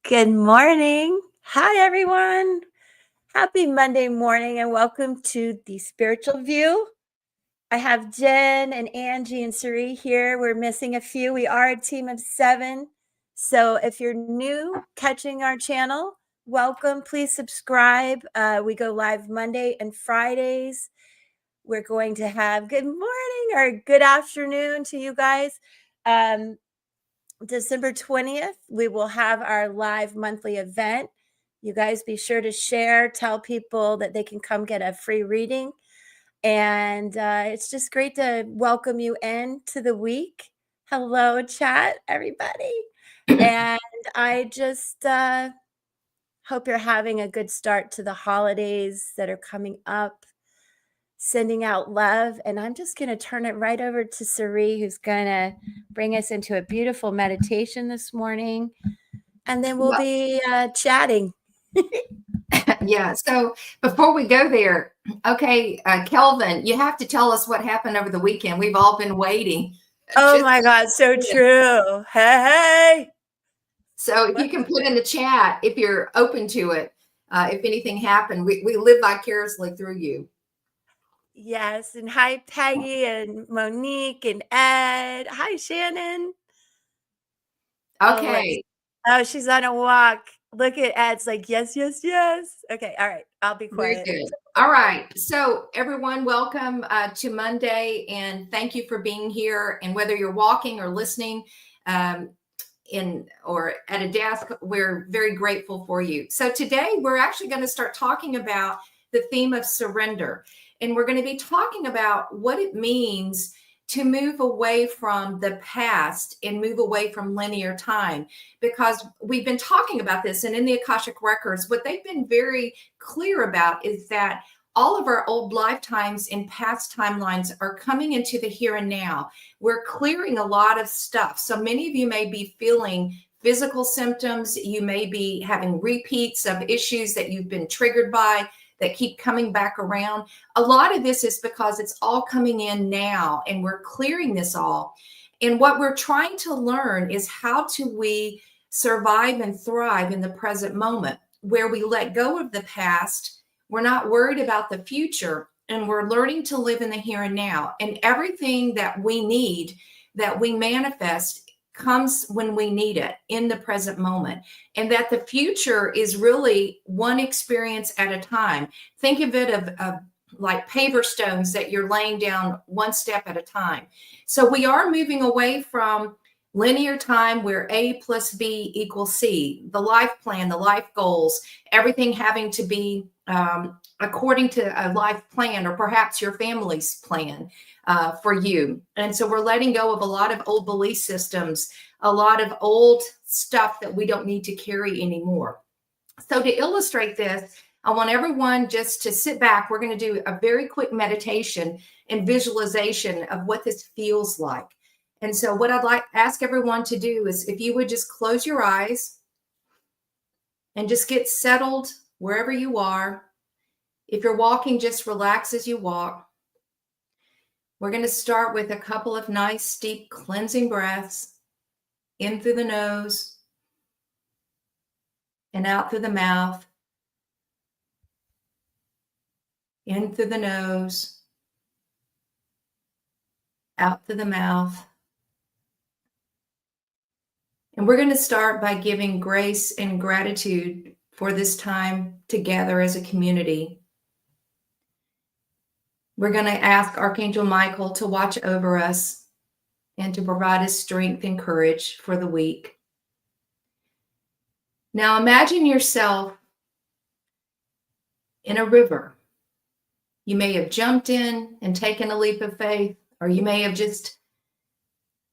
Good morning. Hi, everyone. Happy Monday morning and welcome to the Spiritual View. I have Jen and Angie and Sari here. We're missing a few. We are a team of 7. So if you're new catching our channel, welcome. Please subscribe. We go live Monday and Fridays. We're going to have good morning or good afternoon to you guys. December 20th, we will have our live monthly event. You guys be sure to share, tell people that they can come get a free reading. And it's just great to welcome you into the week. Hello, chat, everybody. And I just hope you're having a good start to the holidays that are coming up. Sending out love. And I'm just going to turn it right over to Sari, who's going to bring us into a beautiful meditation this morning. And then we'll be chatting. Yeah. So before we go there, okay, Kelvin, you have to tell us what happened over the weekend. We've all been waiting. Oh my God, so true. Hey. So if you can put in the chat, if you're open to it, if anything happened, we live vicariously through you. Yes. And hi, Peggy and Monique and Ed. Hi, Shannon. Okay. Oh, she's on a walk. Look at Ed's like, yes, yes, yes. Okay. All right. I'll be quiet. Very good. All right. So everyone, welcome to Monday, and thank you for being here. And whether you're walking or listening or at a desk, we're very grateful for you. So today we're actually going to start talking about the theme of surrender. And we're going to be talking about what it means to move away from the past and move away from linear time, because we've been talking about this, and in the Akashic Records, what they've been very clear about is that all of our old lifetimes and past timelines are coming into the here and now. We're clearing a lot of stuff. So many of you may be feeling physical symptoms. You may be having repeats of issues that you've been triggered by that keep coming back around. A lot of this is because it's all coming in now, and we're clearing this all. And what we're trying to learn is how do we survive and thrive in the present moment, where we let go of the past. We're not worried about the future, and we're learning to live in the here and now. And everything that we need, that we manifest, comes when we need it in the present moment. And that the future is really one experience at a time. Think of it of like paver stones that you're laying down one step at a time. So we are moving away from linear time where A plus B equals C, the life plan, the life goals, everything having to be according to a life plan, or perhaps your family's plan for you. And so we're letting go of a lot of old belief systems, a lot of old stuff that we don't need to carry anymore. So to illustrate this, I want everyone just to sit back. We're going to do a very quick meditation and visualization of what this feels like. And so what I'd like to ask everyone to do is, if you would just close your eyes and just get settled wherever you are. If you're walking, just relax as you walk. We're going to start with a couple of nice, deep cleansing breaths in through the nose and out through the mouth. In through the nose, out through the mouth. And we're going to start by giving grace and gratitude for this time together as a community. We're going to ask Archangel Michael to watch over us and to provide us strength and courage for the week. Now imagine yourself in a river. You may have jumped in and taken a leap of faith, or you may have just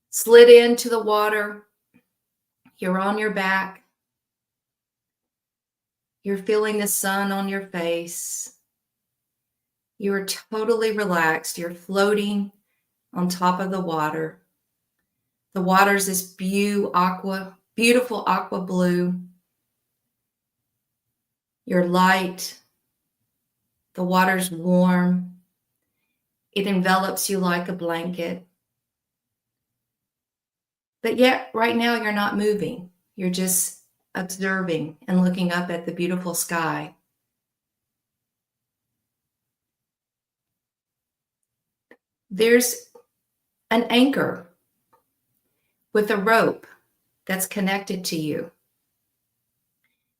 slid into the water. You're on your back. You're feeling the sun on your face. You're totally relaxed. You're floating on top of the water. The water's this beautiful aqua blue. You're light. The water's warm. It envelops you like a blanket. But yet, right now, you're not moving. You're just observing and looking up at the beautiful sky. There's an anchor with a rope that's connected to you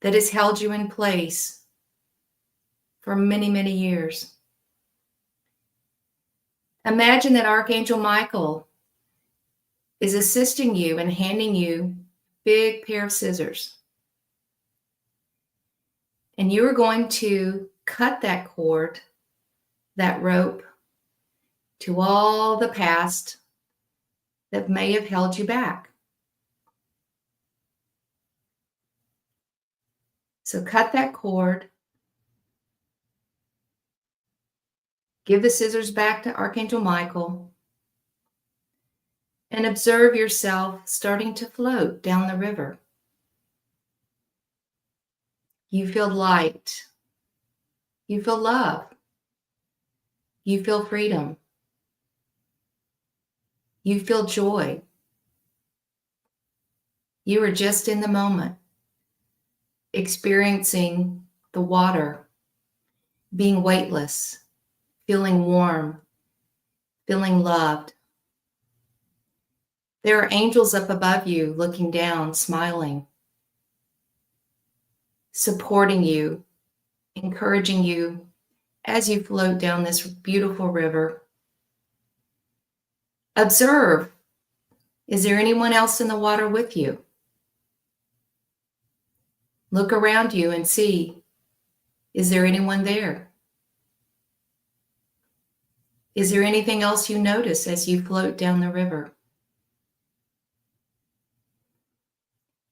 that has held you in place for many, many years. Imagine that Archangel Michael is assisting you and handing you a big pair of scissors. And you are going to cut that cord, that rope, to all the past that may have held you back. So cut that cord, give the scissors back to Archangel Michael, and observe yourself starting to float down the river. You feel light. You feel love. You feel freedom. You feel joy. You are just in the moment, experiencing the water, being weightless, feeling warm, feeling loved. There are angels up above you looking down, smiling, supporting you, encouraging you as you float down this beautiful river. Observe, is there anyone else in the water with you? Look around you and see, is there anyone there? Is there anything else you notice as you float down the river?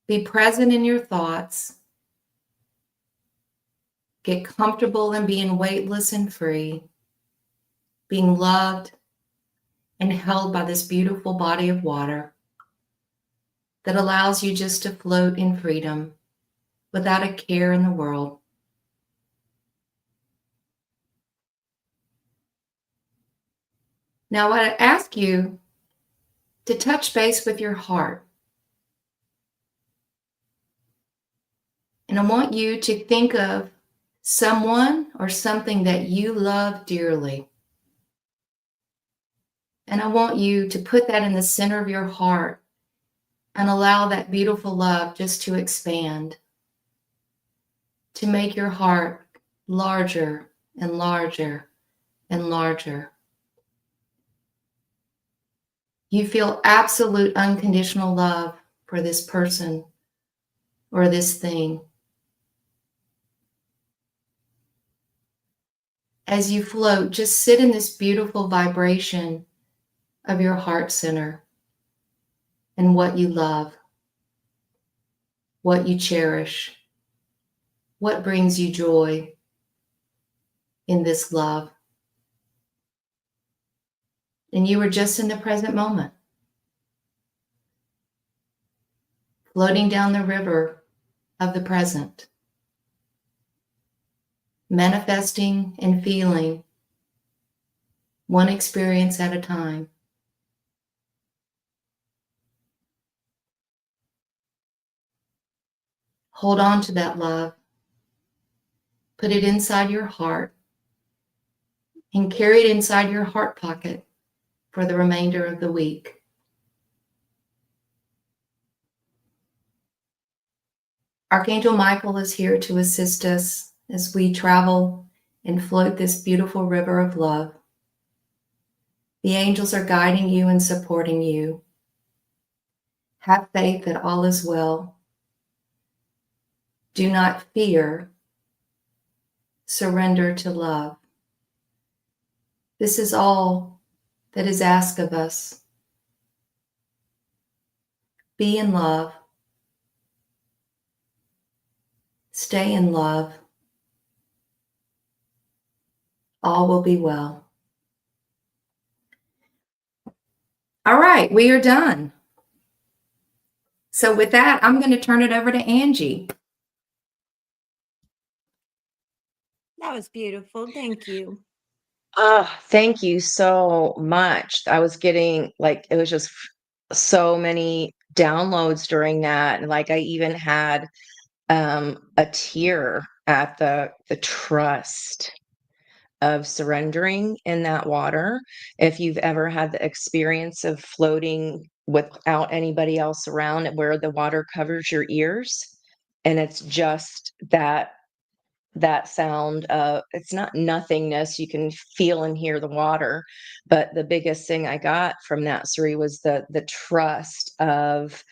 Be present in your thoughts. Get comfortable in being weightless and free, being loved and held by this beautiful body of water that allows you just to float in freedom without a care in the world. Now, I ask you to touch base with your heart. And I want you to think of someone or something that you love dearly. And I want you to put that in the center of your heart and allow that beautiful love just to expand, to make your heart larger and larger and larger. You feel absolute unconditional love for this person or this thing. As you float, just sit in this beautiful vibration of your heart center and what you love, what you cherish, what brings you joy in this love. And you are just in the present moment, floating down the river of the present, manifesting and feeling one experience at a time. Hold on to that love. Put it inside your heart and carry it inside your heart pocket for the remainder of the week. Archangel Michael is here to assist us as we travel and float this beautiful river of love. The angels are guiding you and supporting you. Have faith that all is well. Do not fear. Surrender to love. This is all that is asked of us. Be in love. Stay in love. All will be well. All right, we are done. So with that, I'm going to turn it over to Angie. That was beautiful. Thank you. Thank you so much. I was getting like, it was just so many downloads during that. And like I even had a tear at the trust of surrendering in that water. If you've ever had the experience of floating without anybody else around, where the water covers your ears, and it's just that sound of, it's not nothingness, you can feel and hear the water, but the biggest thing I got from that, Suri, was the trust of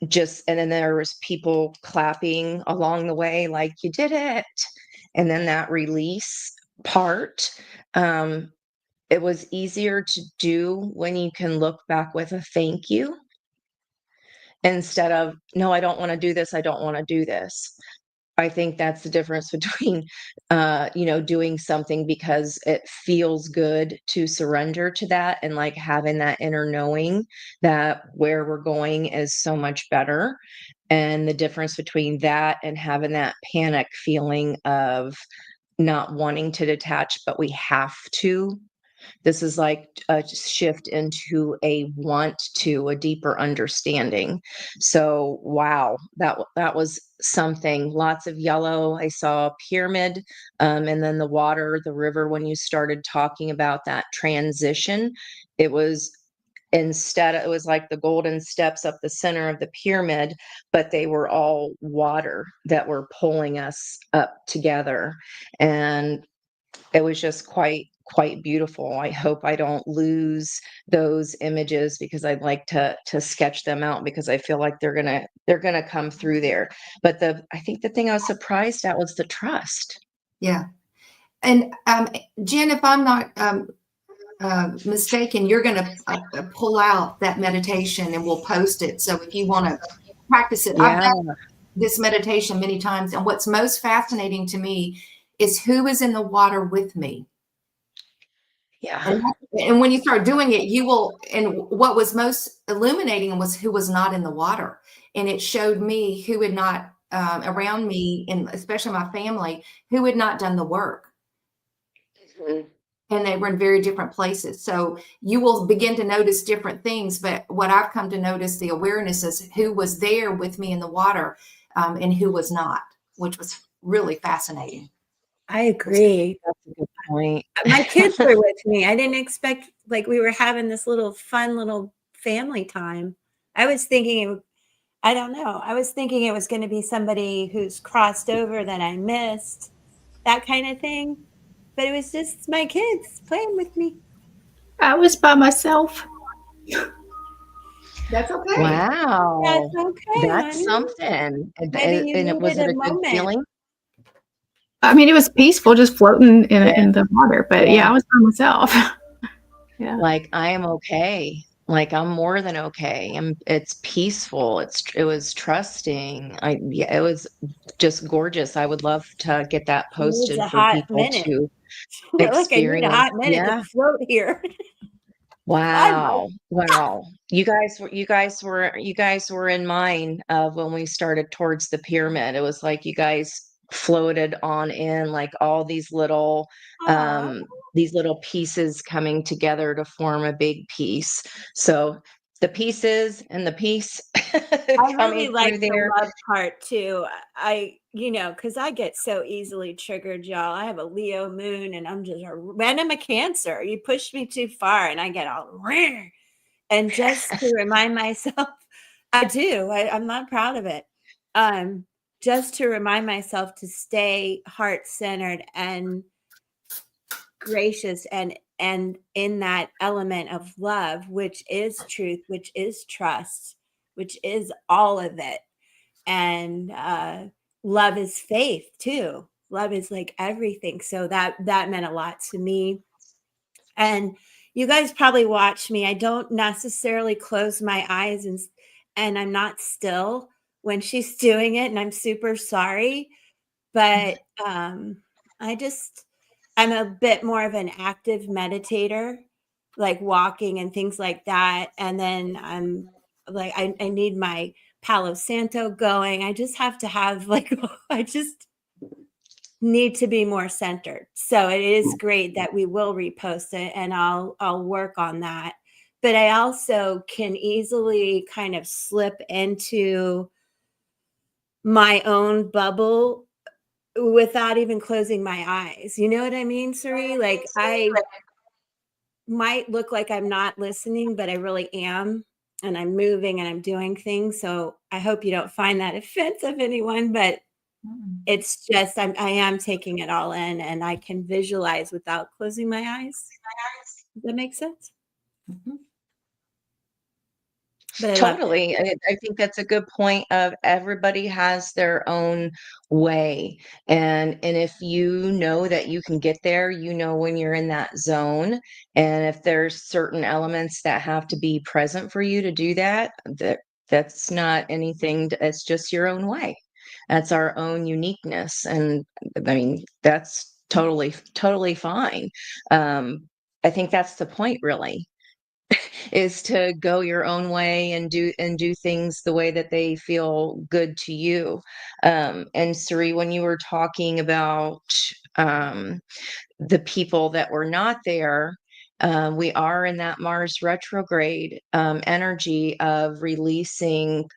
just, and then there was people clapping along the way like, you did it. And then that release part, um it was easier to do when you can look back with a thank you, instead of, no, I don't want to do this, I don't want to do this. I think that's the difference between, doing something because it feels good to surrender to that, and like having that inner knowing that where we're going is so much better. And the difference between that and having that panic feeling of not wanting to detach, but we have to. This is like a shift into a want to, a deeper understanding. So, wow, that was something. Lots of yellow. I saw a pyramid, and then the water, the river. When you started talking about that transition, it was, instead, it was like the golden steps up the center of the pyramid, but they were all water that were pulling us up together. And it was just quite beautiful. I hope I don't lose those images, because I'd like to sketch them out, because I feel like they're gonna come through there. But I think the thing I was surprised at was the trust. Yeah. And Jen, if I'm not mistaken, you're going to pull out that meditation and we'll post it. So if you want to practice it, I've Yeah, done this meditation many times. And what's most fascinating to me is who is in the water with me. yeah. And when you start doing it, you will. And what was most illuminating was who was not in the water. And it showed me who had not, around me, and especially my family, who had not done the work. Mhm. And they were in very different places. So you will begin to notice different things. But what I've come to notice, the awareness, is who was there with me in the water, and who was not, which was really fascinating. I agree. That's a good point. My kids were with me. I didn't expect, like, we were having this little fun little family time. I was thinking, I don't know. I was thinking it was going to be somebody who's crossed over that I missed, that kind of thing. But it was just my kids playing with me. I was by myself. That's okay. That's Wow, okay, that's honey. something. Maybe you Was needed it a a good moment. feeling? I mean, it was peaceful, just floating Yeah, in the water. But yeah. yeah, I was by myself. Yeah. Like, I am okay. Like, I'm more than okay. It's peaceful. It was trusting. Yeah, it was just gorgeous. I would love to get that She needs posted a for hot people minute. to You're like, I need a experience. hot minute to Yeah. float here. I know. Wow. Wow. You guys were in mine when we started towards the pyramid. It was like you guys floated on in, like all Aw. these little pieces coming together to form a big piece. So the pieces and the piece I really coming like through the there. love part too. Because I get so easily triggered, y'all. I have a Leo moon and and I'm a Cancer. You push me too far and I get all, "Rrr." And just to remind myself, I do. I'm not proud of it. Um, just to remind myself to stay heart centered and gracious and in that element of love, which is truth, which is trust, which is all of it. And love is faith too. Love is like everything. So that meant a lot to me. And you guys probably watch me. I don't necessarily close my eyes and I'm not still when she's doing it, and I'm super sorry. But I just I'm a bit more of an active meditator, like walking and things like that. And then I'm like I need my Palo Santo going. I just have to have like I just need to be more centered. So it is great that we will repost it and I'll work on that. but I also can easily kind of slip into my own bubble without even closing my eyes. You know what I mean, Suri? Like I might look like I'm not listening, but I really am. And I'm moving and I'm doing things. So I hope you don't find that offensive, anyone, but it's just I am taking it all in and I can visualize without closing my eyes. Does that make sense? Mhm. But I love it. Totally. I think that's a good point of everybody has their own way. And if you know that you can get there, you know when you're in that zone. And if there's certain elements that have to be present for you to do that, that's not anything, it's just your own way. That's our own uniqueness. And I mean, that's totally fine. I think that's the point, really, is to go your own way and do things the way that they feel good to you. And Suri, when you were talking about um, the people that were not there, we are in that Mars retrograde energy of releasing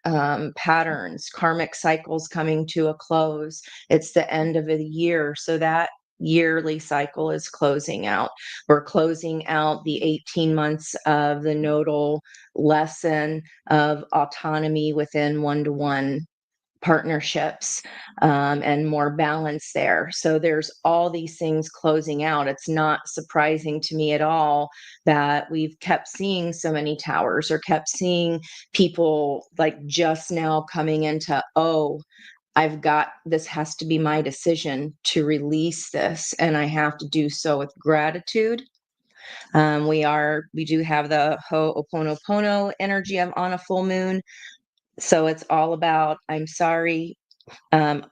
patterns, karmic cycles coming to a close. It's the end of a year. So that yearly cycle is closing out. We're closing out the 18 months of the nodal lesson of autonomy within one-to-one partnerships, and more balance there. So there's all these things closing out. It's not surprising to me at all that we've kept seeing so many towers or kept seeing people like just now coming into, oh, I've got this, has to be my decision to release this, and I have to do so with gratitude. We do have the Ho'oponopono energy on a full moon. So it's all about, I'm sorry,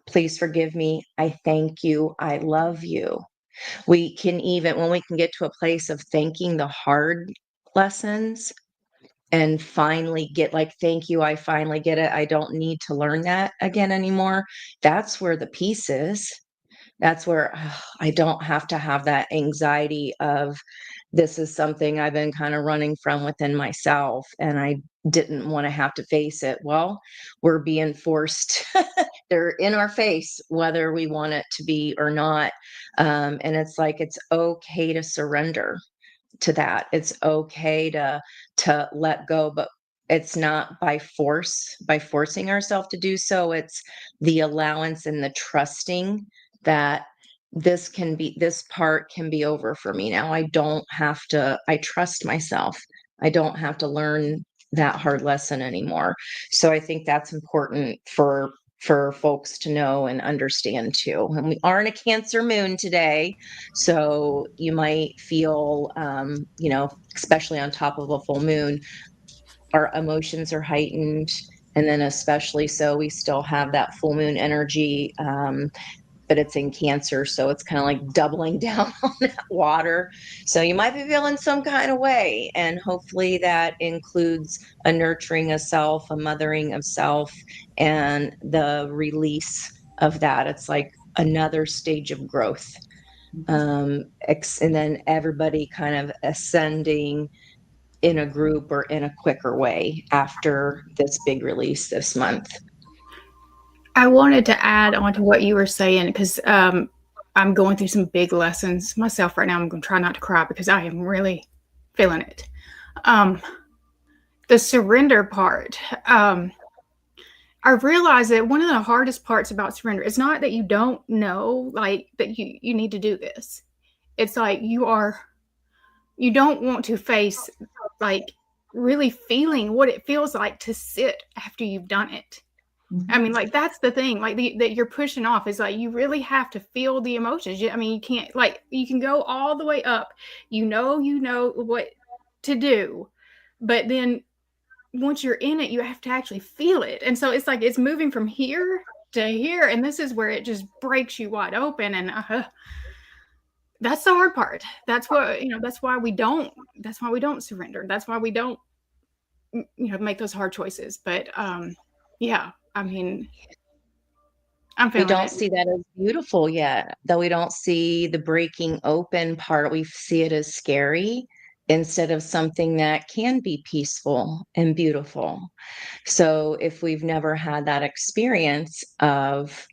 please forgive me, I thank you, I love you. We can even, when we can get to a place of thanking the hard lessons and finally get like, thank you, I finally get it, I don't need to learn that again anymore. That's where the peace is. That's where I don't have to have that anxiety of, this is something I've been kind of running from within myself, and I didn't want to have to face it. Well, we're being forced. They're in our face, whether we want it to be or not. And it's like, it's okay to surrender to that. It's okay to let go, but it's not by force, by forcing ourselves to do so. It's the allowance and the trusting that this part can be over for me now. I don't have to, I trust myself. I don't have to learn that hard lesson anymore. So I think that's important for folks to know and understand too. And we are in a Cancer moon today, so you might feel, especially on top of a full moon, our emotions are heightened. And then, especially so, we still have that full moon energy, but it's in Cancer. So it's kind of like doubling down on that water. So you might be feeling some kind of way. And hopefully that includes a nurturing of self, a mothering of self, and the release of that. It's like another stage of growth. And then everybody kind of ascending in a group or in a quicker way after this big release this month. I wanted to add on to what you were saying because I'm going through some big lessons myself right now. I'm going to try not to cry because I am really feeling it. The surrender part. I realized that one of the hardest parts about surrender is not that you don't know, like that you need to do this. It's like you don't want to face like really feeling what it feels like to sit after you've done it. I mean, like, that's the thing, like, that you're pushing off is, like, you really have to feel the emotions. I mean, you can't, like, you can go all the way up. You know what to do. But then once you're in it, you have to actually feel it. And so it's like it's moving from here to here. And this is where it just breaks you wide open. And that's the hard part. That's what, that's why we don't surrender. That's why we don't, make those hard choices. But yeah, I mean, I'm We feeling don't it. see that as beautiful yet, though. We don't see the breaking open part. We see it as scary instead of something that can be peaceful and beautiful. So if we've never had that experience of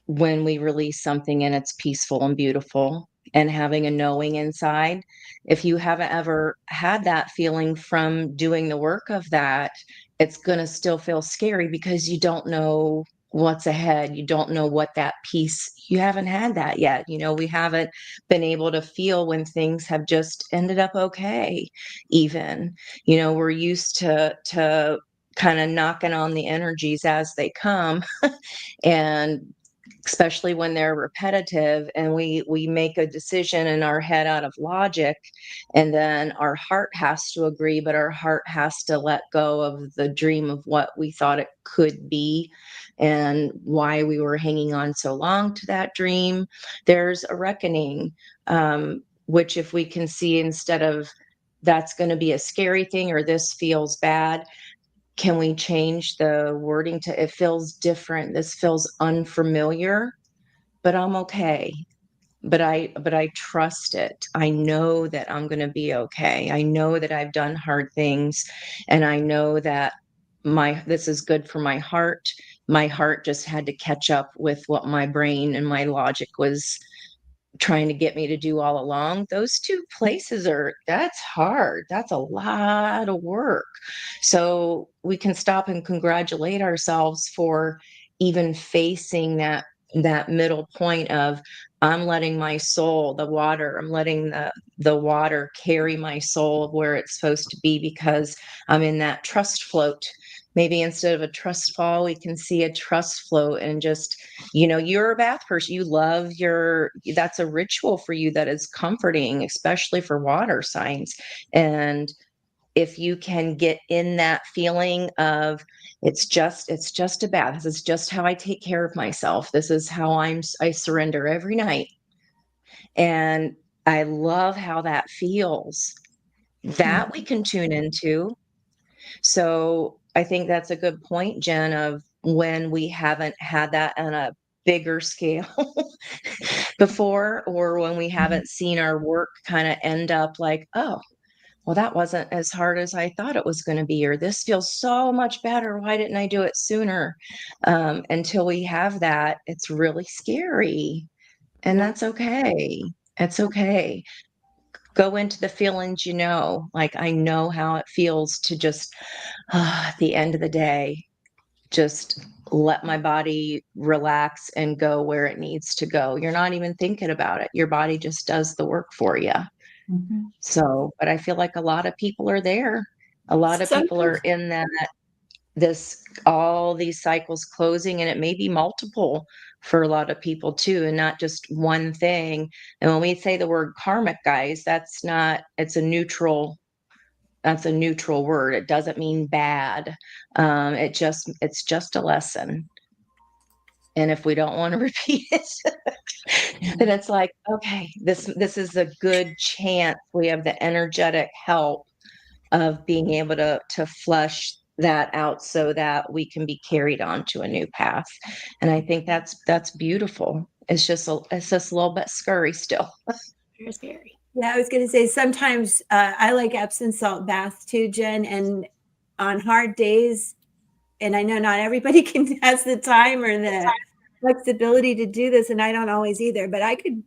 when we release something and it's peaceful and beautiful and having a knowing inside, if you haven't ever had that feeling from doing the work of that, it's going to still feel scary because you don't know what's ahead. You don't know what that peace, you haven't had that yet. We haven't been able to feel when things have just ended up okay, even. We're used to kind of knocking on the energies as they come. And especially when they're repetitive and we make a decision in our head out of logic, and then our heart has to agree, but our heart has to let go of the dream of what we thought it could be and why we were hanging on so long to that dream. There's a reckoning, which if we can see, instead of that's going to be a scary thing or this feels bad, can we change the wording to it feels different? This feels unfamiliar, but I'm okay. But I trust it. I know that I'm going to be okay. I know that I've done hard things, and I know that this is good for my heart. My heart just had to catch up with what my brain and my logic was trying to get me to do all along. Those two places that's hard. That's a lot of work. So we can stop and congratulate ourselves for even facing that middle point of, I'm letting my soul, the water, I'm letting the water carry my soul where it's supposed to be, because I'm in that trust float. Maybe instead of a trust fall, we can see a trust float. And just, you're a bath person. You love that's a ritual for you that is comforting, especially for water signs. And if you can get in that feeling of, it's just a bath. This is just how I take care of myself. This is how I surrender every night. And I love how that feels. That we can tune into. So I think that's a good point, Jen, of when we haven't had that on a bigger scale before, or when we haven't seen our work kind of end up like, oh, well, that wasn't as hard as I thought it was going to be, or this feels so much better. Why didn't I do it sooner? Until we have that, it's really scary. And that's okay. It's okay. Go into the feelings, like I know how it feels to just, at the end of the day, just let my body relax and go where it needs to go. You're not even thinking about it. Your body just does the work for you. Mm-hmm. So, but I feel like a lot of people are there. A lot of people are in all these cycles closing, and it may be multiple for a lot of people too, and not just one thing. And when we say the word karmic, guys, it's a neutral word. It doesn't mean bad. It's just a lesson. And if we don't want to repeat it, then it's like, okay, this is a good chance. We have the energetic help of being able to flush that out so that we can be carried on to a new path. And I think that's beautiful. It's just a little bit scary still. Very scary. Yeah, I was going to say sometimes I like Epsom salt baths too, Jen. And on hard days, and I know not everybody has the time or the flexibility to do this, and I don't always either, but I could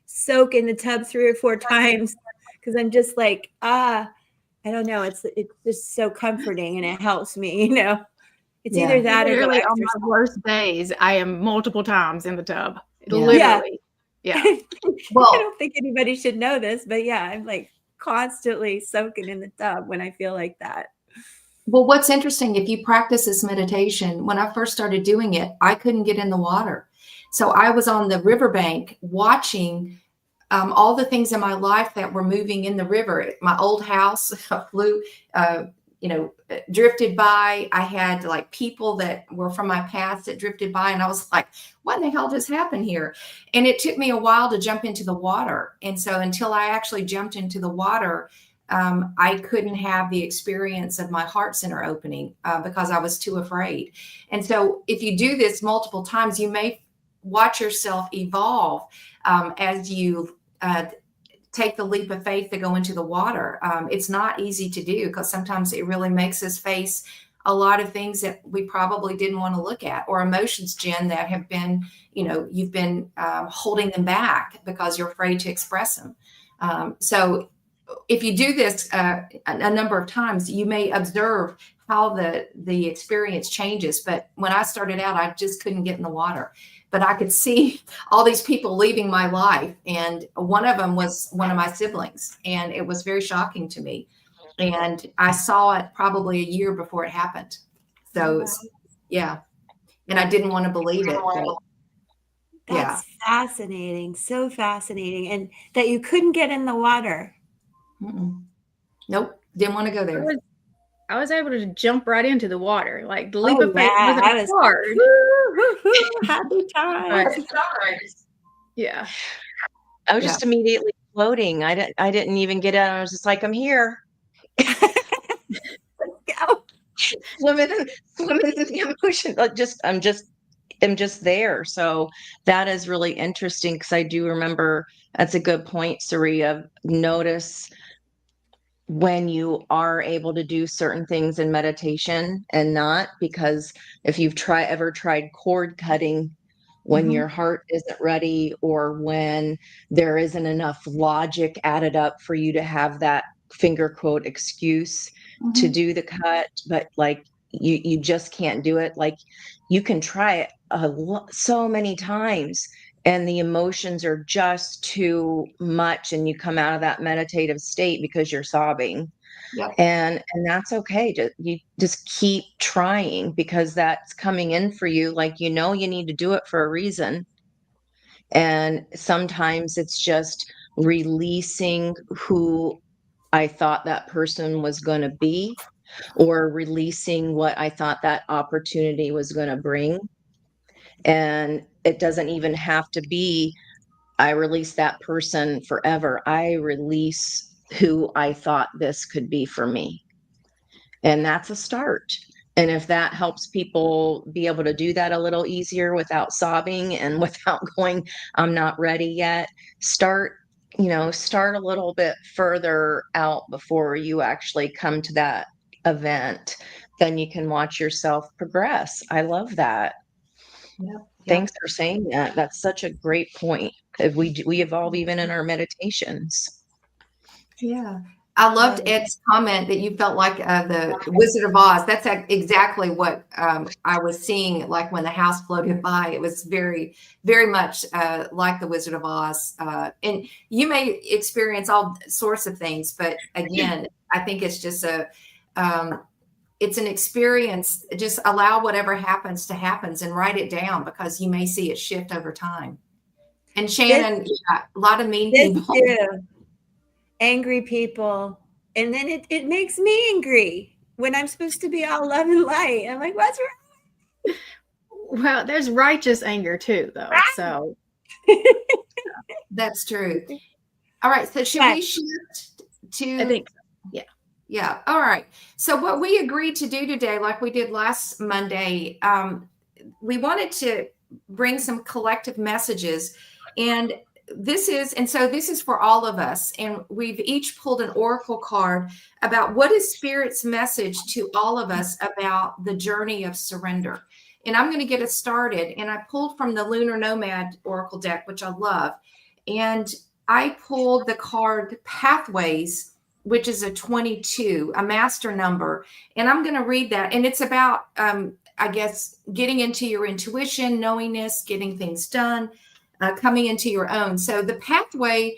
soak in the tub 3 or 4 times because I'm just like, I don't know. It's just so comforting, and it helps me, It's either that or go Literally on exercise. my worst days, I am multiple times in the tub. Yeah. Literally. Yeah. Well, I don't think anybody should know this, but yeah, I'm like constantly soaking in the tub when I feel like that. Well, what's interesting, if you practice this meditation, when I first started doing it, I couldn't get in the water. So I was on the riverbank watching all the things in my life that were moving in the river. My old house flew, drifted by. I had like people that were from my past that drifted by, and I was like, what in the hell just happened here? And it took me a while to jump into the water. And so until I actually jumped into the water, I couldn't have the experience of my heart center opening because I was too afraid. And so if you do this multiple times, you may watch yourself evolve as you take the leap of faith to go into the water. It's not easy to do because sometimes it really makes us face a lot of things that we probably didn't want to look at, or emotions, Jen, that have been, you've been holding them back because you're afraid to express them. So if you do this a number of times, you may observe how the experience changes. But when I started out, I just couldn't get in the water. But I could see all these people leaving my life. And one of them was one of my siblings. And it was very shocking to me. And I saw it probably a year before it happened. So, yeah. And I didn't want to believe it. But, That's fascinating. So fascinating. And that you couldn't get in the water. Nope. Didn't want to go there. I was able to jump right into the water. Like the leap of faith wasn't hard. Happy times. Yeah. I was just immediately floating. I didn't even get out. I was just like, I'm here. Go. Swimming in the emotion. I'm just there. So that is really interesting, because I do remember, that's a good point, Saria. Notice when you are able to do certain things in meditation and not, because if you've ever tried cord cutting when your heart isn't ready, or when there isn't enough logic added up for you to have that finger quote excuse to do the cut, but like you just can't do it. Like you can try it so many times, and the emotions are just too much, and you come out of that meditative state because you're sobbing. And that's okay. You just keep trying, because that's coming in for you. Like, you need to do it for a reason. And sometimes it's just releasing who I thought that person was going to be, or releasing what I thought that opportunity was going to bring. And it doesn't even have to be, I release that person forever. I release who I thought this could be for me. And that's a start. And if that helps people be able to do that a little easier without sobbing and without going, I'm not ready yet, start a little bit further out before you actually come to that event. Then you can watch yourself progress. I love that. Thanks for saying that. That's such a great point. We evolve even in our meditations. Yeah. I loved Ed's comment that you felt like the Wizard of Oz. That's exactly what I was seeing, like when the house floated by. It was very, very much like the Wizard of Oz. And you may experience all sorts of things, but again, I think it's just it's an experience. Just allow whatever happens to happens and write it down, because you may see it shift over time. And Shannon, a lot of mean people. Angry people. And then it makes me angry when I'm supposed to be all love and light. I'm like, what's wrong? Well, there's righteous anger too, though. So that's true. All right. So should we shift to? I think so. Yeah. Yeah. All right. So what we agreed to do today, like we did last Monday, we wanted to bring some collective messages, and this is for all of us. And we've each pulled an oracle card about what is Spirit's message to all of us about the journey of surrender. And I'm going to get us started. And I pulled from the Lunar Nomad Oracle deck, which I love. And I pulled the card Pathways, which is a 22, a master number. And I'm going to read that. And it's about, I guess, getting into your intuition, knowingness, getting things done, coming into your own. So the pathway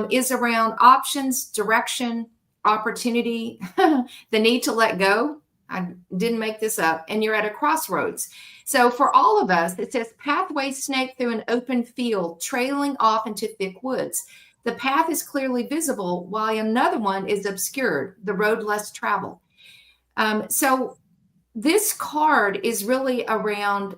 is around options, direction, opportunity, the need to let go. I didn't make this up. And you're at a crossroads. So for all of us, it says pathway snake through an open field, trailing off into thick woods. The path is clearly visible, while another one is obscured, the road less traveled. So this card is really around,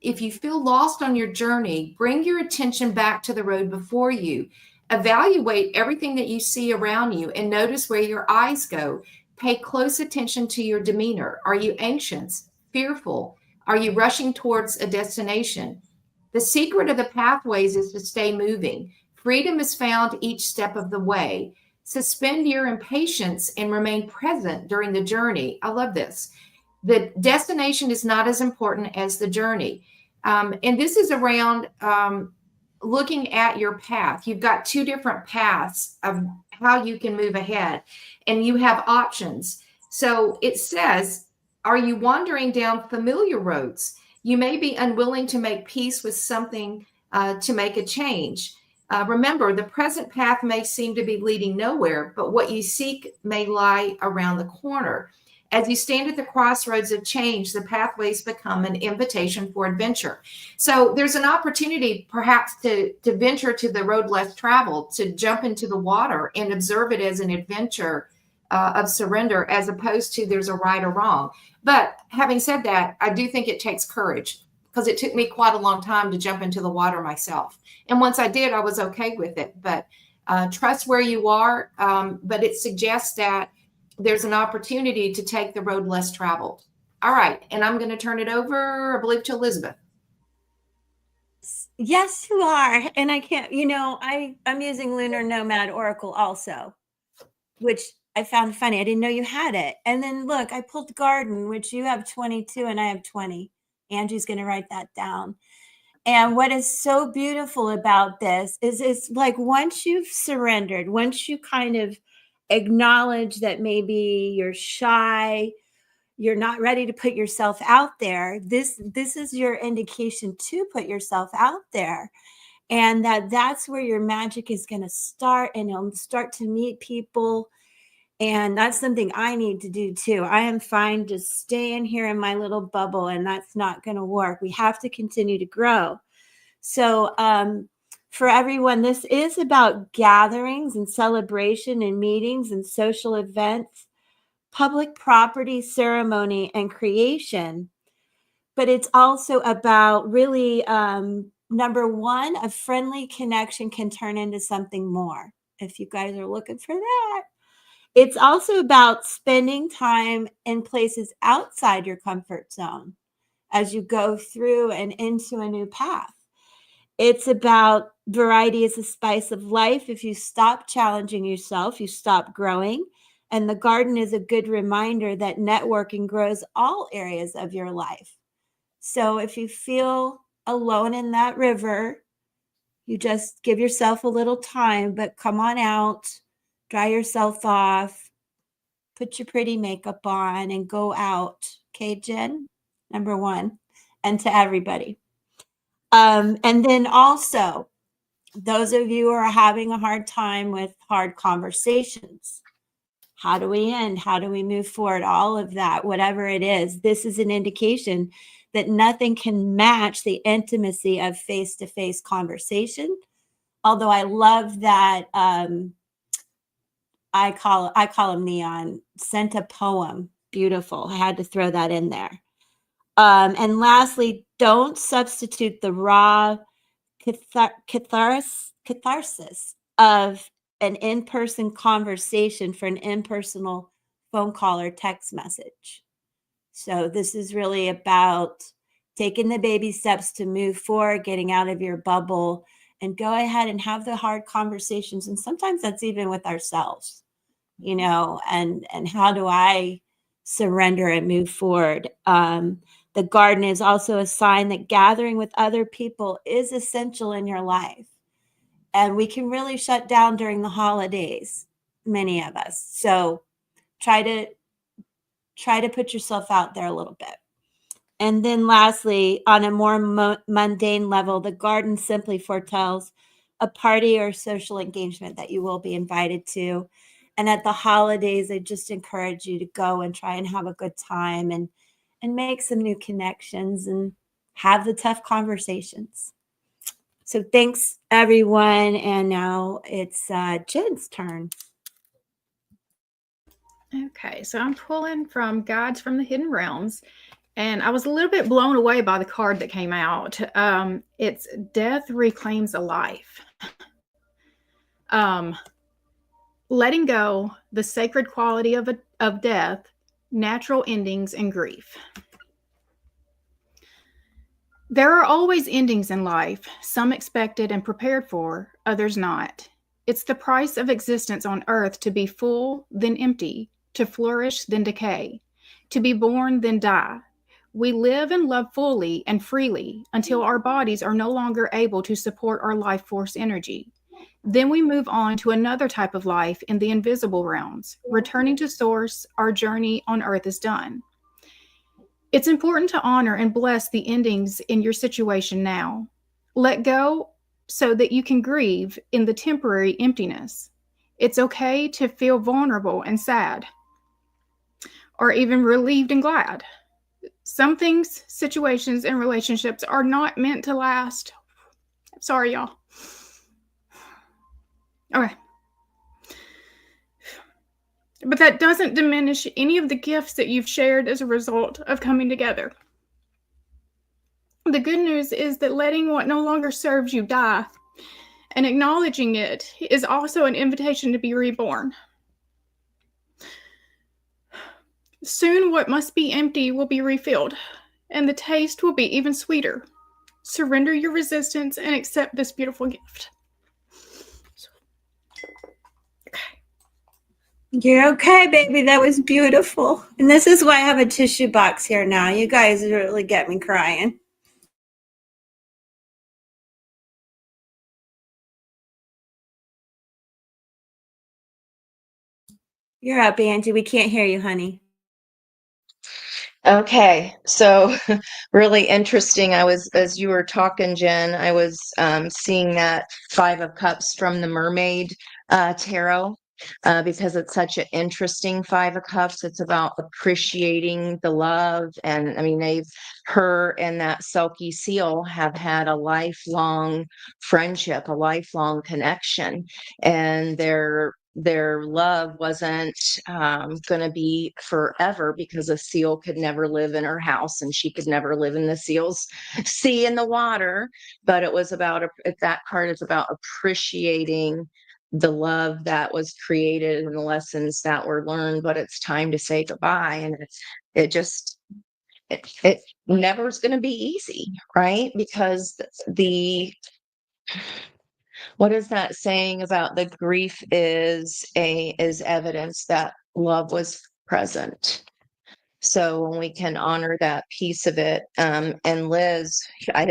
if you feel lost on your journey, bring your attention back to the road before you. Evaluate everything that you see around you and notice where your eyes go. Pay close attention to your demeanor. Are you anxious, fearful? Are you rushing towards a destination? The secret of the pathways is to stay moving. Freedom is found each step of the way. Suspend your impatience and remain present during the journey. I love this. The destination is not as important as the journey. And this is around looking at your path. You've got two different paths of how you can move ahead, and you have options. So it says, are you wandering down familiar roads? You may be unwilling to make peace with something to make a change. Remember, the present path may seem to be leading nowhere, but what you seek may lie around the corner. As you stand at the crossroads of change, the pathways become an invitation for adventure. So there's an opportunity perhaps to venture to the road less traveled, to jump into the water and observe it as an adventure of surrender, as opposed to there's a right or wrong. But having said that, I do think it takes courage, because it took me quite a long time to jump into the water myself. And once I did, I was okay with it. But trust where you are. But it suggests that there's an opportunity to take the road less traveled. All right. And I'm going to turn it over, I believe, to Elizabeth. Yes, you are. And I can't, I'm using Lunar Nomad Oracle also, which I found funny. I didn't know you had it. And then look, I pulled Garden, which you have 22 and I have 20. Angie's going to write that down. And what is so beautiful about this is it's like once you've surrendered, once you kind of acknowledge that maybe you're shy, you're not ready to put yourself out there, this is your indication to put yourself out there. And that's where your magic is going to start, and you'll start to meet people. And that's something I need to do too. I am fine just staying here in my little bubble, and that's not going to work. We have to continue to grow. So for everyone, this is about gatherings and celebration and meetings and social events, public property, ceremony, and creation. But it's also about really, number one, a friendly connection can turn into something more, if you guys are looking for that. It's also about spending time in places outside your comfort zone as you go through and into a new path. It's about variety is the spice of life. If you stop challenging yourself, you stop growing. And the garden is a good reminder that networking grows all areas of your life. So if you feel alone in that river, you just give yourself a little time, but come on out, dry yourself off, put your pretty makeup on, and go out. Okay, Jen? Number one. And to everybody. And then also, those of you who are having a hard time with hard conversations, how do we end? How do we move forward? All of that, whatever it is, this is an indication that nothing can match the intimacy of face-to-face conversation. Although I love that I call him Neon, sent a poem. Beautiful. I had to throw that in there. And lastly, don't substitute the raw catharsis of an in-person conversation for an impersonal phone call or text message. So this is really about taking the baby steps to move forward, getting out of your bubble, and go ahead and have the hard conversations. And sometimes that's even with ourselves, and how do I surrender and move forward? The garden is also a sign that gathering with other people is essential in your life. And we can really shut down during the holidays, many of us. So try to put yourself out there a little bit. And then lastly, on a more mundane level, the garden simply foretells a party or social engagement that you will be invited to. And at the holidays, I just encourage you to go and try and have a good time and make some new connections and have the tough conversations. So thanks, everyone. And now it's Jen's turn. Okay, so I'm pulling from Guides from the Hidden Realms, and I was a little bit blown away by the card that came out. It's Death Reclaims a Life. Letting go, the sacred quality of death, natural endings, and grief. There are always endings in life, some expected and prepared for, others not. It's the price of existence on earth to be full, then empty, to flourish, then decay, to be born, then die. We live and love fully and freely until our bodies are no longer able to support our life force energy. Then we move on to another type of life in the invisible realms. Returning to source, our journey on earth is done. It's important to honor and bless the endings in your situation now. Let go so that you can grieve in the temporary emptiness. It's okay to feel vulnerable and sad, or even relieved and glad. Some things, situations, and relationships are not meant to last. Sorry, y'all. Okay. But that doesn't diminish any of the gifts that you've shared as a result of coming together. The good news is that letting what no longer serves you die and acknowledging it is also an invitation to be reborn. Soon, what must be empty will be refilled, and the taste will be even sweeter. Surrender your resistance and accept this beautiful gift. You're okay, baby. That was beautiful. And this is why I have a tissue box here now. You guys really get me crying. You're up, Angie. We can't hear you, honey. Okay, so really interesting. As you were talking, Jen, I was seeing that Five of Cups from the Mermaid Tarot, because it's such an interesting Five of Cups. It's about appreciating the love. And I mean, her and that Selkie Seal have had a lifelong friendship, a lifelong connection, and their love wasn't going to be forever, because a seal could never live in her house and she could never live in the seal's sea in the water. But it was about that card is about appreciating the love that was created and the lessons that were learned. But it's time to say goodbye, and it never is going to be easy, right? Because what is that saying about the grief is evidence that love was present. So when we can honor that piece of it, and Liz, we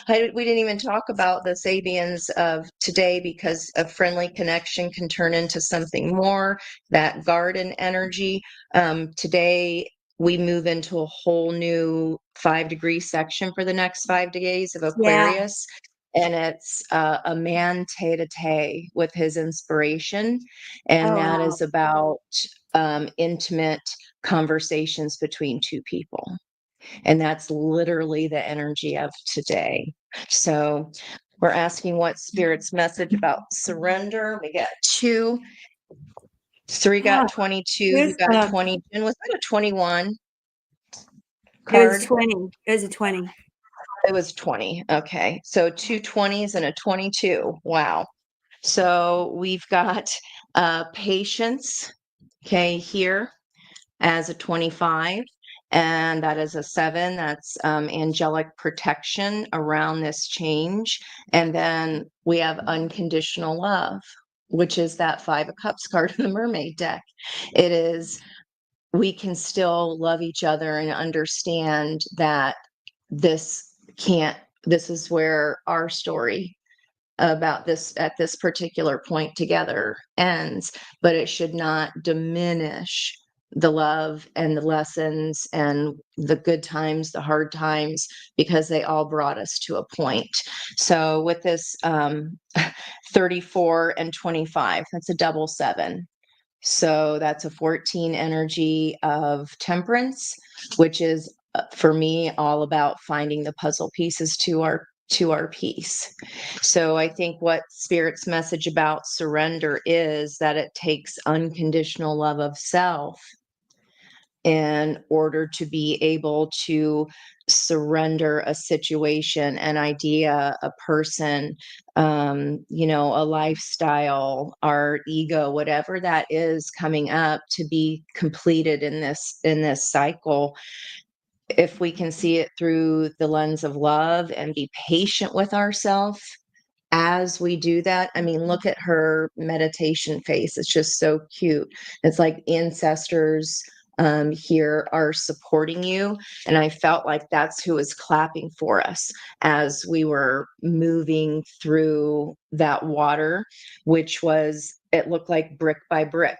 didn't even talk about the Sabians of today, because a friendly connection can turn into something more. That garden energy. Today we move into a whole new 5-degree section for the next 5 days of Aquarius. And it's a man tete-a-tete with his inspiration. And that is about intimate conversations between two people. And that's literally the energy of today. So we're asking what Spirit's message about surrender. We got 2, 3 got 22, you got a 20. And was that a 21 card? It was 20. It was a 20. It was 20. Okay. So 2 20s and a 22. Wow. So we've got patience, okay, here as a 25. And that is a 7. That's angelic protection around this change. And then we have unconditional love, which is that 5 of Cups card in the Mermaid deck. It is, we can still love each other and understand that this is where our story about this at this particular point together ends, but it should not diminish the love and the lessons and the good times, the hard times, because they all brought us to a point. So with this 34 and 25, that's a double 7. So that's a 14 energy of temperance, which is for me all about finding the puzzle pieces to our piece. So I think what Spirit's message about surrender is that it takes unconditional love of self in order to be able to surrender a situation, an idea, a person, a lifestyle, our ego, whatever that is coming up to be completed in this cycle. if we can see it through the lens of love and be patient with ourselves as we do that. I mean, look at her meditation face. It's just so cute. It's like ancestors here are supporting you. And I felt like that's who was clapping for us as we were moving through that water, which was, it looked like brick by brick,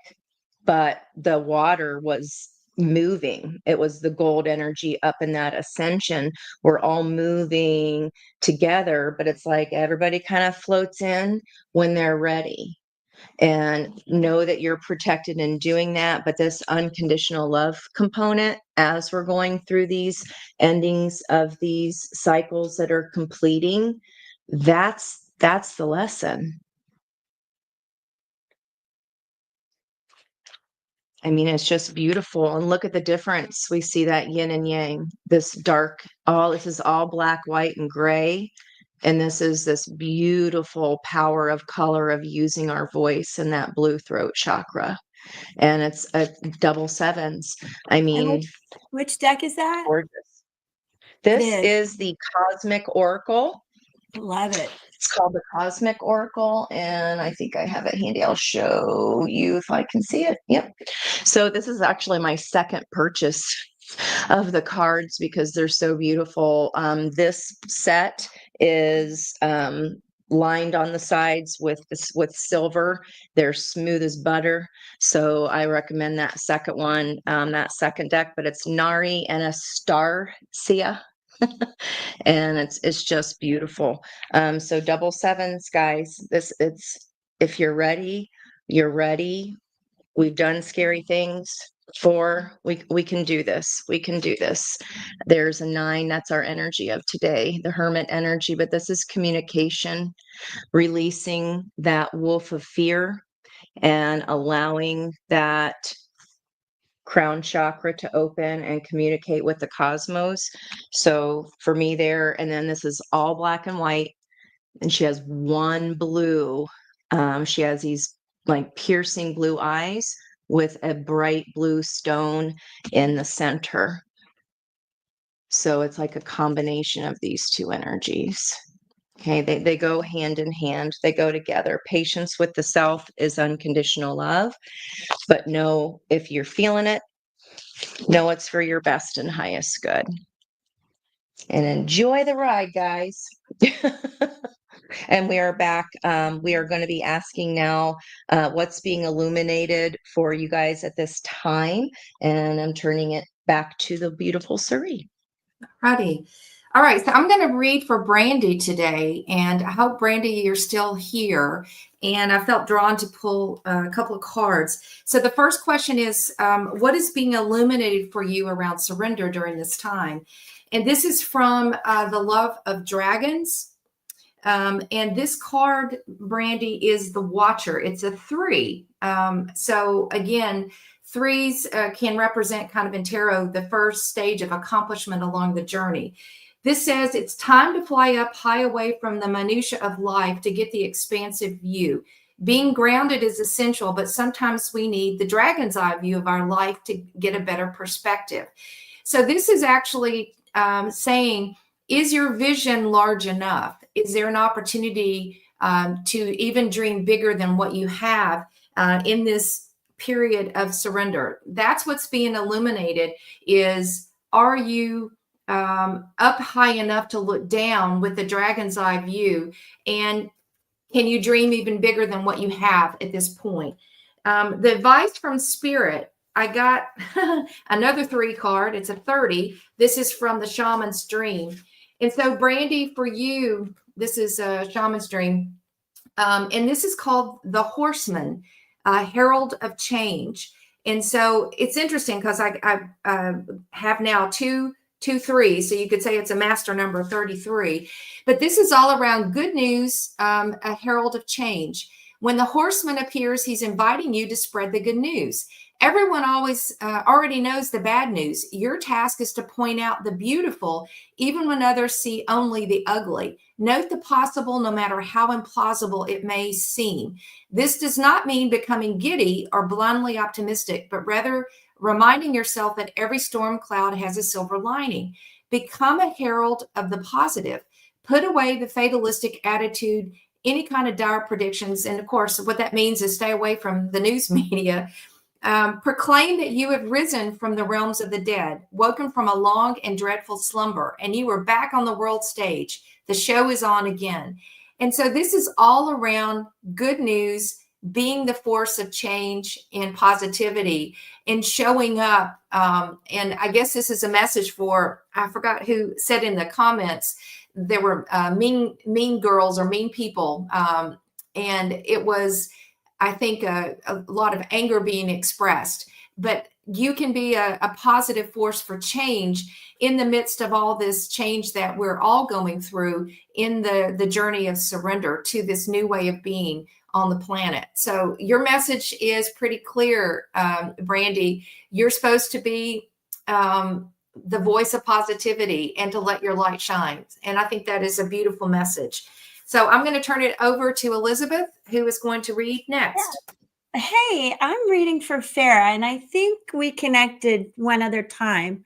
but the water was moving. It was the gold energy up in that ascension. We're all moving together, but it's like everybody kind of floats in when they're ready, and know that you're protected in doing that. But this unconditional love component, as we're going through these endings of these cycles that are completing, that's the lesson. I mean, it's just beautiful. And look at the difference. We see that yin and yang, this dark, this is all black, white, and gray. And this is this beautiful power of color of using our voice in that blue throat chakra. And it's a double sevens. I mean, which deck is that? gorgeous. This is the Cosmic Oracle. Love it. It's called the Cosmic Oracle, and I think I have it handy. I'll show you if I can see it. Yep. So this is actually my second purchase of the cards because they're so beautiful. This set is lined on the sides with silver. They're smooth as butter. So I recommend that second one, that second deck, but it's Nari and Astarcia. And it's just beautiful. So double sevens, guys. If you're ready, you're ready. We've done scary things before. We can do this. We can do this. There's a 9. That's our energy of today, the Hermit energy. But this is communication, releasing that wolf of fear and allowing that crown chakra to open and communicate with the cosmos. So for me there, and then this is all black and white, and she has one blue. She has these like piercing blue eyes with a bright blue stone in the center. So it's like a combination of these two energies. Okay, they go hand in hand. They go together. Patience with the self is unconditional love. But know if you're feeling it, know it's for your best and highest good. And enjoy the ride, guys. And we are back. We are going to be asking now what's being illuminated for you guys at this time. And I'm turning it back to the beautiful Suri. Righty. All right, so I'm going to read for Brandy today, and I hope, Brandy, you're still here. And I felt drawn to pull a couple of cards. So the first question is, what is being illuminated for you around surrender during this time? And this is from The Love of Dragons. And this card, Brandy, is the Watcher. It's a 3. So again, 3s can represent kind of in tarot the first stage of accomplishment along the journey. This says it's time to fly up high away from the minutia of life to get the expansive view. Being grounded is essential, but sometimes we need the dragon's eye view of our life to get a better perspective. So this is actually saying, is your vision large enough? Is there an opportunity to even dream bigger than what you have in this period of surrender? That's what's being illuminated is, are you up high enough to look down with the dragon's eye view? And can you dream even bigger than what you have at this point? The advice from Spirit, I got another 3 card. It's a 30. This is from the Shaman's Dream. And so, Brandy, for you, this is a Shaman's Dream. And this is called The Horseman, Herald of Change. And so it's interesting because I have now two 3s. So you could say it's a master number 33. But this is all around good news, a herald of change. When the horseman appears, he's inviting you to spread the good news. Everyone always already knows the bad news. Your task is to point out the beautiful, even when others see only the ugly. Note the possible, no matter how implausible it may seem. This does not mean becoming giddy or blindly optimistic, but rather reminding yourself that every storm cloud has a silver lining. Become a herald of the positive. Put away the fatalistic attitude, any kind of dire predictions. And of course, what that means is stay away from the news media. Proclaim that you have risen from the realms of the dead, woken from a long and dreadful slumber, and you are back on the world stage. The show is on again. And so this is all around good news, being the force of change and positivity and showing up. And I guess this is a message for, I forgot who said in the comments, there were mean girls or mean people. And it was, I think, a lot of anger being expressed. But you can be a positive force for change in the midst of all this change that we're all going through in the journey of surrender to this new way of being on the planet. So your message is pretty clear, Brandy. You're supposed to be the voice of positivity and to let your light shine. And I think that is a beautiful message. So I'm going to turn it over to Elizabeth, who is going to read next. Hey, I'm reading for Farah, and I think we connected one other time.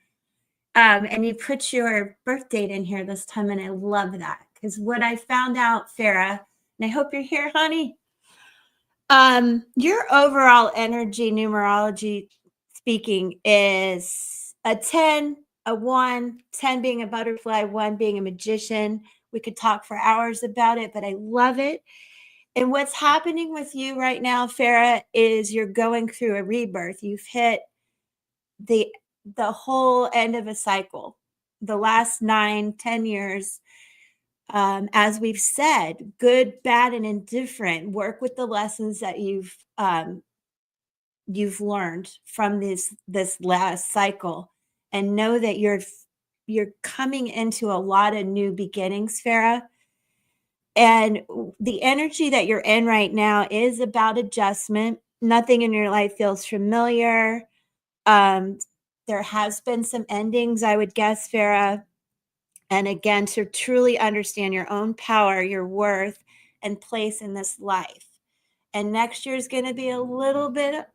And you put your birth date in here this time, and I love that, because what I found out, Farah, and I hope you're here, honey, your overall energy, numerology speaking, is a 10, a 1, 10 being a butterfly, 1 being a magician. We could talk for hours about it, but I love it. And what's happening with you right now, Farah, is you're going through a rebirth. You've hit the whole end of a cycle, the last 9, 10 years. As we've said, good, bad, and indifferent, work with the lessons that you've learned from this last cycle, and know that you're coming into a lot of new beginnings, Farah. And the energy that you're in right now is about adjustment. Nothing in your life feels familiar. There has been some endings, I would guess, Farah. And again, to truly understand your own power, your worth, and place in this life. And next year is going to be a little bit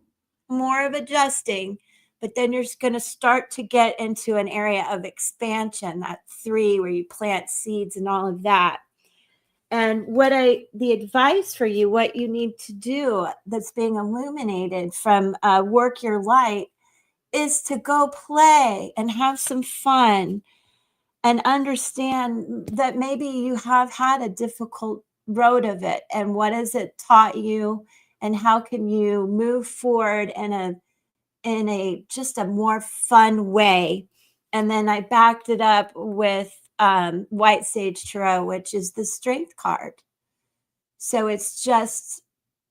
more of adjusting, but then you're going to start to get into an area of expansion, that 3 where you plant seeds and all of that. And the advice for you, what you need to do that's being illuminated from Work Your Light, is to go play and have some fun and understand that maybe you have had a difficult road of it, and what has it taught you, and how can you move forward in a just a more fun way. And then I backed it up with White Sage Tarot, which is the Strength card. So it's just,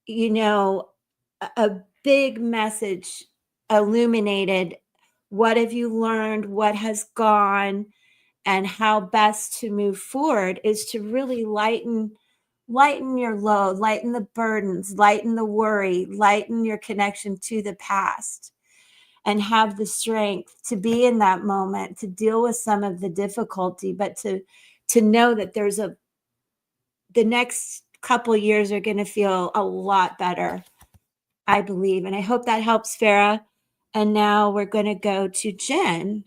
a big message illuminated. What have you learned? What has gone? And how best to move forward is to really lighten your load, lighten the burdens, lighten the worry, lighten your connection to the past, and have the strength to be in that moment, to deal with some of the difficulty, but to know that the next couple of years are going to feel a lot better, I believe. And I hope that helps, Farah. And now we're going to go to Jen.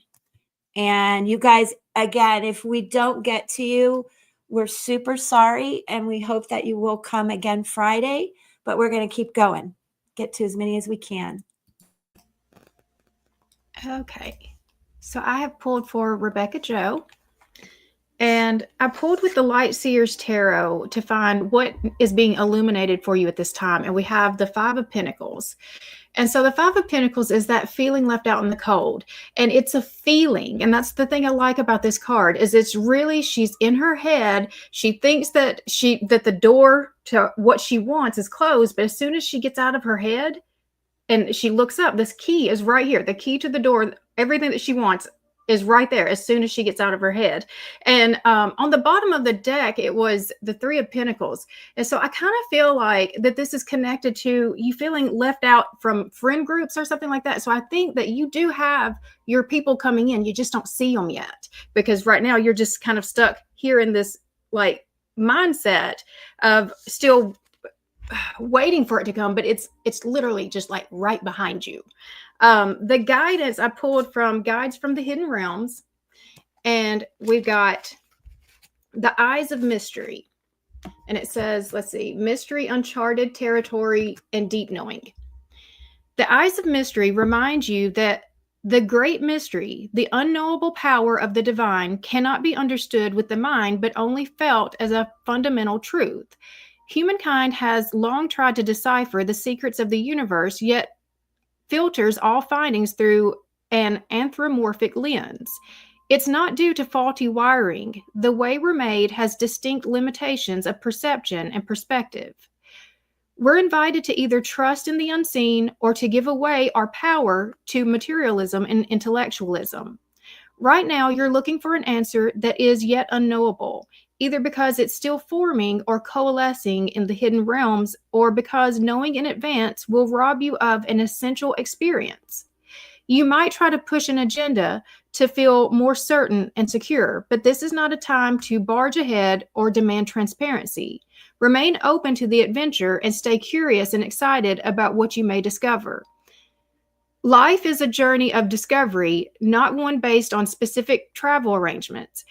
And you guys, again, if we don't get to you, we're super sorry. And we hope that you will come again Friday, but we're going to keep going, get to as many as we can. Okay. So I have pulled for Rebecca Joe. And I pulled with the Light Seers Tarot to find what is being illuminated for you at this time. And we have the 5 of Pentacles. And so the 5 of Pentacles is that feeling left out in the cold. And it's a feeling. And that's the thing I like about this card, is it's really, she's in her head. She thinks that the door to what she wants is closed. But as soon as she gets out of her head and she looks up, this key is right here. The key to the door, everything that she wants is right there as soon as she gets out of her head. And on the bottom of the deck, it was the 3 of Pentacles. And so I kind of feel like that this is connected to you feeling left out from friend groups or something like that. So I think that you do have your people coming in. You just don't see them yet, because right now you're just kind of stuck here in this like mindset of still waiting for it to come, but it's literally just like right behind you. The guidance I pulled from Guides from the Hidden Realms, and we've got the Eyes of Mystery. And it says, let's see, mystery, uncharted territory, and deep knowing. The Eyes of Mystery remind you that the great mystery, the unknowable power of the divine, cannot be understood with the mind, but only felt as a fundamental truth. Humankind has long tried to decipher the secrets of the universe, yet filters all findings through an anthropomorphic lens. It's not due to faulty wiring. The way we're made has distinct limitations of perception and perspective. We're invited to either trust in the unseen or to give away our power to materialism and intellectualism. Right now, you're looking for an answer that is yet unknowable, either because it's still forming or coalescing in the hidden realms, or because knowing in advance will rob you of an essential experience. You might try to push an agenda to feel more certain and secure, but this is not a time to barge ahead or demand transparency. Remain open to the adventure and stay curious and excited about what you may discover. Life is a journey of discovery, not one based on specific travel arrangements.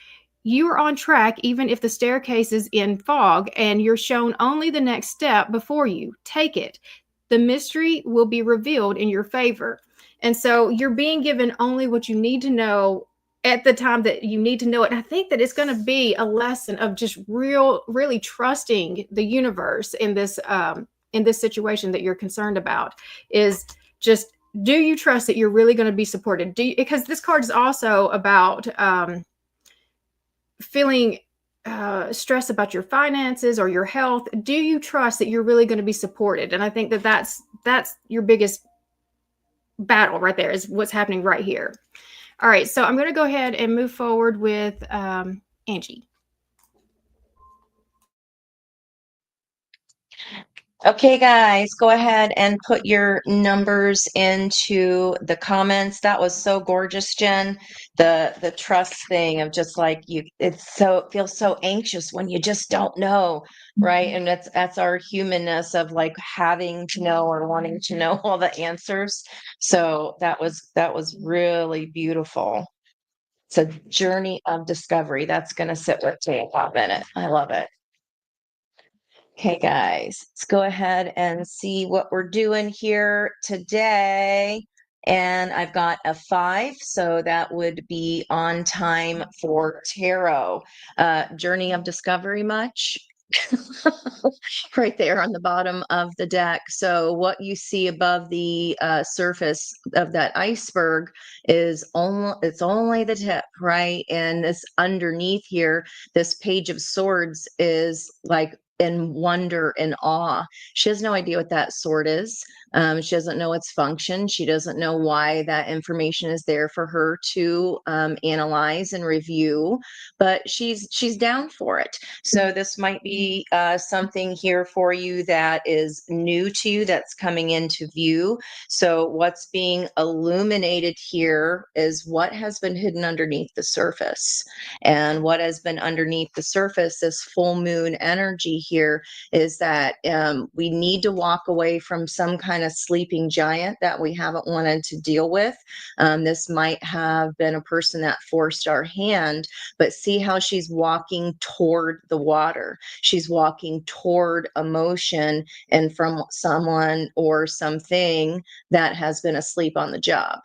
You are on track even if the staircase is in fog and you're shown only the next step before you. Take it. The mystery will be revealed in your favor. And so you're being given only what you need to know at the time that you need to know it. And I think that it's going to be a lesson of just really trusting the universe in this situation that you're concerned about. Is just, do you trust that you're really going to be supported? Because this card is also about feeling stress about your finances or your health. Do you trust that you're really going to be supported? And I think that that's your biggest battle right there, is what's happening right here. All right, so I'm going to go ahead and move forward with Angie. Okay, guys, go ahead and put your numbers into the comments. That was so gorgeous, Jen. The trust thing of just like it feels so anxious when you just don't know, right? And that's our humanness of like having to know or wanting to know all the answers. So that was really beautiful. It's a journey of discovery. That's going to sit with me a hot minute. I love it. Okay, guys, let's go ahead and see what we're doing here today. And I've got a 5, so that would be on time for tarot. Journey of discovery much? Right there on the bottom of the deck. So what you see above the surface of that iceberg is only the tip, right? And this underneath here, this Page of Swords is like in wonder and awe. She has no idea what that sword is. She doesn't know its function. She doesn't know why that information is there for her to analyze and review, but she's down for it. So this might be something here for you that is new to you, that's coming into view. So what's being illuminated here is what has been hidden underneath the surface. And what has been underneath the surface, this full moon energy here, is that we need to walk away from some kind of sleeping giant that we haven't wanted to deal with. This might have been a person that forced our hand, but see how she's walking toward the water. She's walking toward emotion and from someone or something that has been asleep on the job.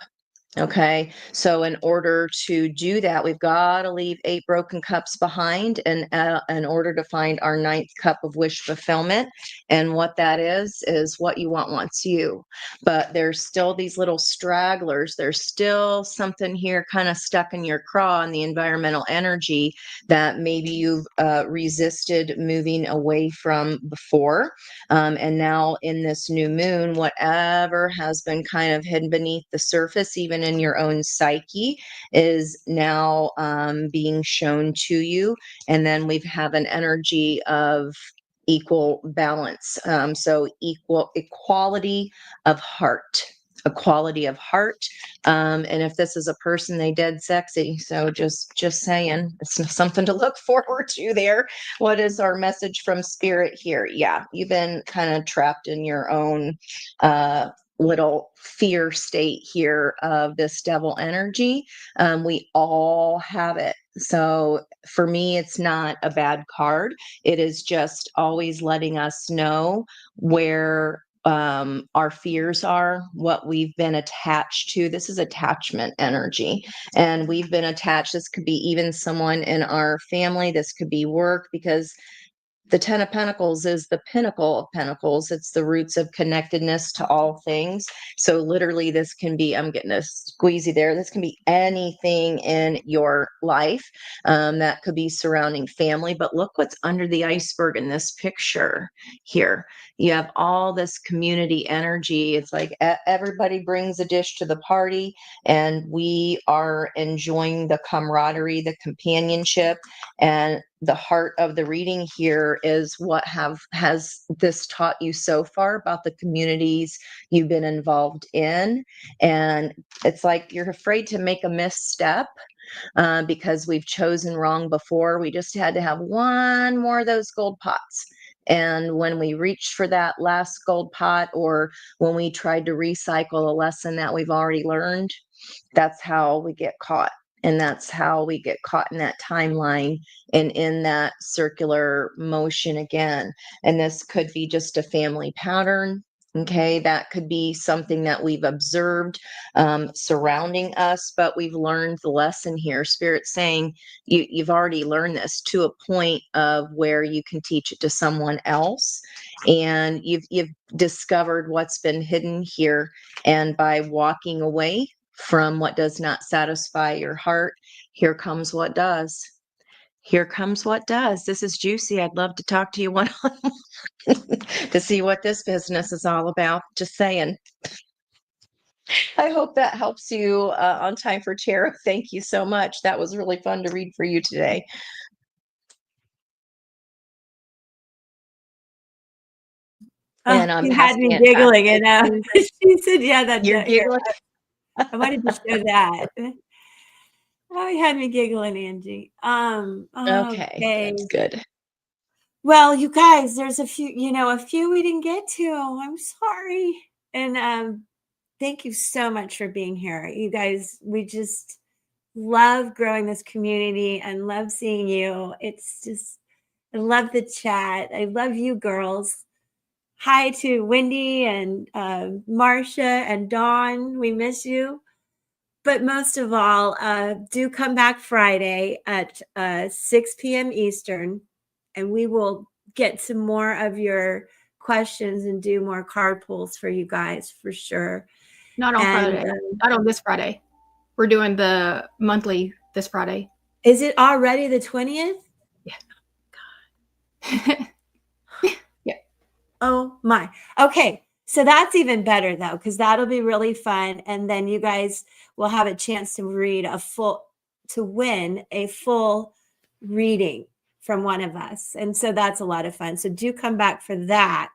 Okay, so in order to do that, we've got to leave 8 broken cups behind, and in order to find our 9th cup of wish fulfillment. And what that is what you want wants you. But there's still these little stragglers. There's still something here kind of stuck in your craw in the environmental energy that maybe you've resisted moving away from before. And now in this new moon, whatever has been kind of hidden beneath the surface, even in your own psyche, is now being shown to you. And then we have an energy of equal balance. So equality of heart. Equality of heart. And if this is a person, they dead sexy. So just saying, it's something to look forward to there. What is our message from spirit here? Yeah, you've been kind of trapped in your own little fear state here of this devil energy. We all have it. So for me, it's not a bad card. It is just always letting us know where our fears are, what we've been attached to. This is attachment energy, and we've been attached. This could be even someone in our family. This could be work, because the 10 of Pentacles is the pinnacle of pentacles. It's the roots of connectedness to all things. So literally this can be, I'm getting a squeezy there. This can be anything in your life that could be surrounding family. But look what's under the iceberg in this picture here. You have all this community energy. It's like everybody brings a dish to the party, and we are enjoying the camaraderie, the companionship. And the heart of the reading here is what has this taught you so far about the communities you've been involved in. And it's like you're afraid to make a misstep because we've chosen wrong before. We just had to have one more of those gold pots. And when we reached for that last gold pot, or when we tried to recycle a lesson that we've already learned, that's how we get caught. And that's how we get caught in that timeline and in that circular motion again. And this could be just a family pattern. Okay, that could be something that we've observed surrounding us, but we've learned the lesson here. Spirit's saying you've already learned this to a point of where you can teach it to someone else, and you've discovered what's been hidden here. And by walking away from what does not satisfy your heart, here comes what does. Here comes what does. This is juicy. I'd love to talk to you one-on-one to see what this business is all about. Just saying. I hope that helps you on Time for Tarot. Thank you so much. That was really fun to read for you today. And I'm you had me passing it back. giggling, and she said, "Yeah, that You're here, giggling. I wanted to show that." Oh, you had me giggling, Angie. Okay, that's good. Well, you guys, there's a few we didn't get to. I'm sorry. And thank you so much for being here. You guys, we just love growing this community and love seeing you. It's just, I love the chat. I love you girls. Hi to Wendy and Marcia and Dawn. We miss you. But most of all, do come back Friday at 6 p.m. Eastern, and we will get some more of your questions and do more card pulls for you guys for sure. Not on Friday. Not on this Friday. We're doing the monthly this Friday. Is it already the 20th? Yeah. God. Yeah. Oh my. Okay. So that's even better though, because that'll be really fun. And then you guys will have a chance to win a full reading from one of us. And so that's a lot of fun. So do come back for that.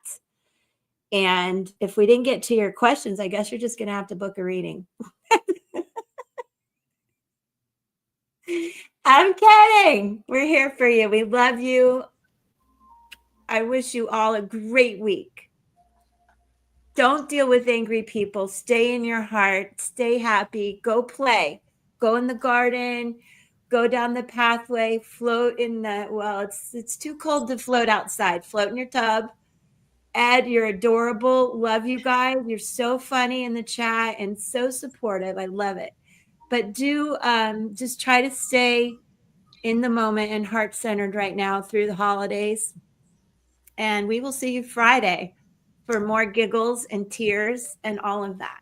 And if we didn't get to your questions, I guess you're just going to have to book a reading. I'm kidding. We're here for you. We love you. I wish you all a great week. Don't deal with angry people. Stay in your heart. Stay happy. Go play. Go in the garden. Go down the pathway. Float in it's too cold to float outside. Float in your tub. Ed, you're adorable. Love you guys. You're so funny in the chat and so supportive. I love it. But do just try to stay in the moment and heart-centered right now through the holidays. And we will see you Friday for more giggles and tears and all of that.